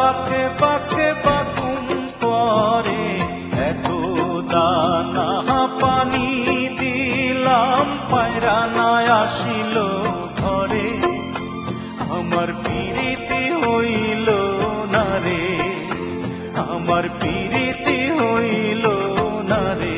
বাঁকে বাঁকে বাকুম করে, এত দানা পানি দিলাম পায়রা নাই আসিল ঘরে। আমার পিরিতি হইল না রে, আমার পিরিতি হইল না রে।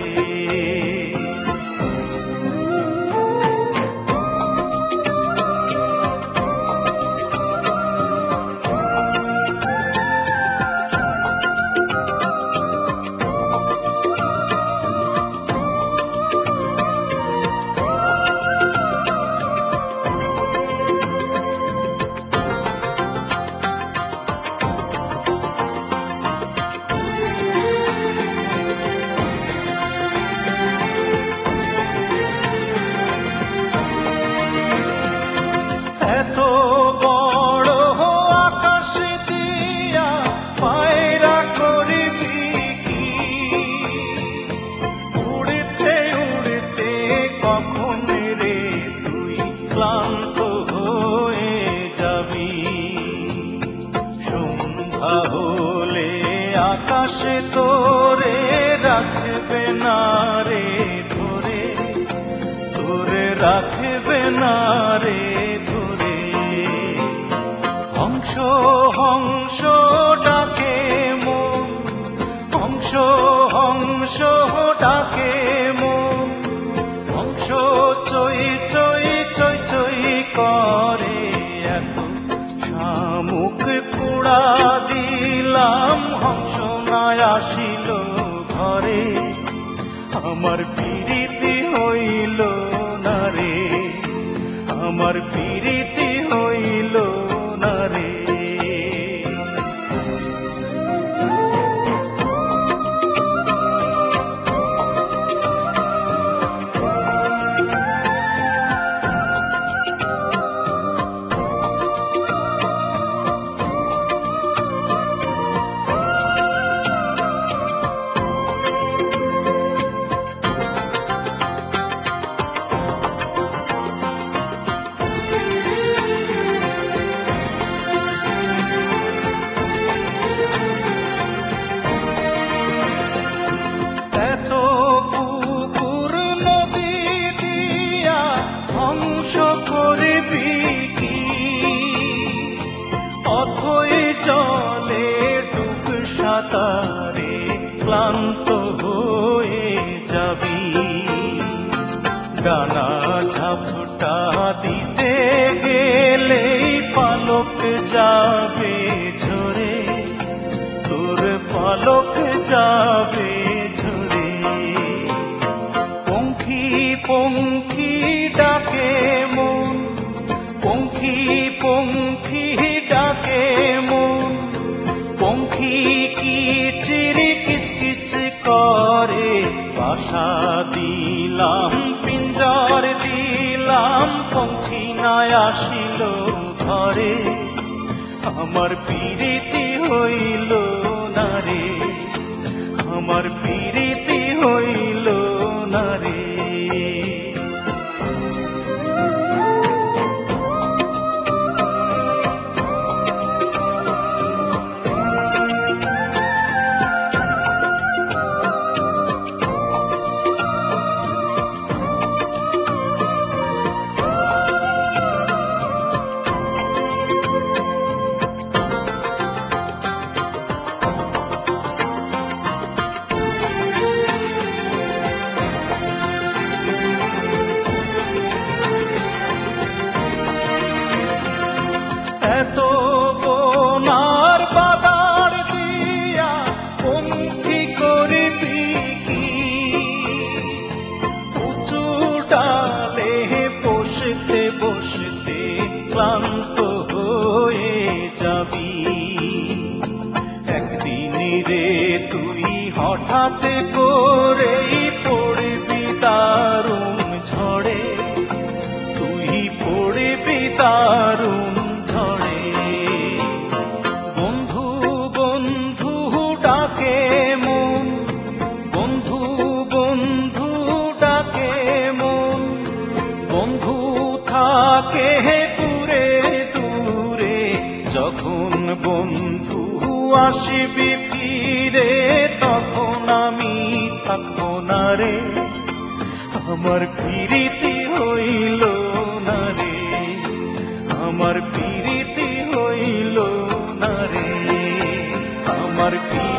এত বড় আকাশ দিয়া পায়রা করবি কি, উড়তে উড়তে কখন রে তুই ক্লান্ত হয়ে যাবি। সন্ধ্যা হলে আকাশে তোরে রাখবে না রে ধরে, তোরে রাখবে না রে ধরে। হংস হংস ডাকে মন, হংস হংস ডাকে মন, হংস চই চই চই চই করে। এত শামুক পোড়া দিলাম হংস নাই আসিল ঘরে। আমার পিরিতি হইল না রে, আমার পিরিতি হইল না রে। এত পুকুর নদী দিয়া ধ্বংস করবি কি, অথই জলে ডুব সাঁতারে ক্লান্ত হয়ে যাবি। ডানা ঝাপটা দিতে গেলেই পালক যাবে ঝরে, তোর পালক যাবে ঝরে। পঙ্খী পঙ্খী ডাকে মন, পঙ্খী পঙ্খী ডাকে মন, পঙ্খী কিচির কিচকিচ করে। বাসা দিলাম পিঞ্জর দিলাম, পঙ্খী নাই আসিল ঘরে। আমার পিরিতি হইল না রে, আমার পিরিতি হইল না রে। এত বোনার বাদার দিয়া পঙ্খী করবি কি, উঁচু ডালে বসতে বসতে ক্লান্ত হয়ে যাবি। একদিন রে তুই হঠাৎ করেই পড়বি দারুণ ঝড়ে, তুই পড়বি দারুণ ঝড়ে। বন্ধু বন্ধু ডাকে মন, বন্ধু বন্ধু ডাকে মন, বন্ধু থাকে দূরে দূরে। যখন বন্ধু আসবি ফিরে তখন আমি থাকবো না রে, আমার প্রীতি হইল না রে, আমার প্রীতি হইল না রে, আমার প্রীতি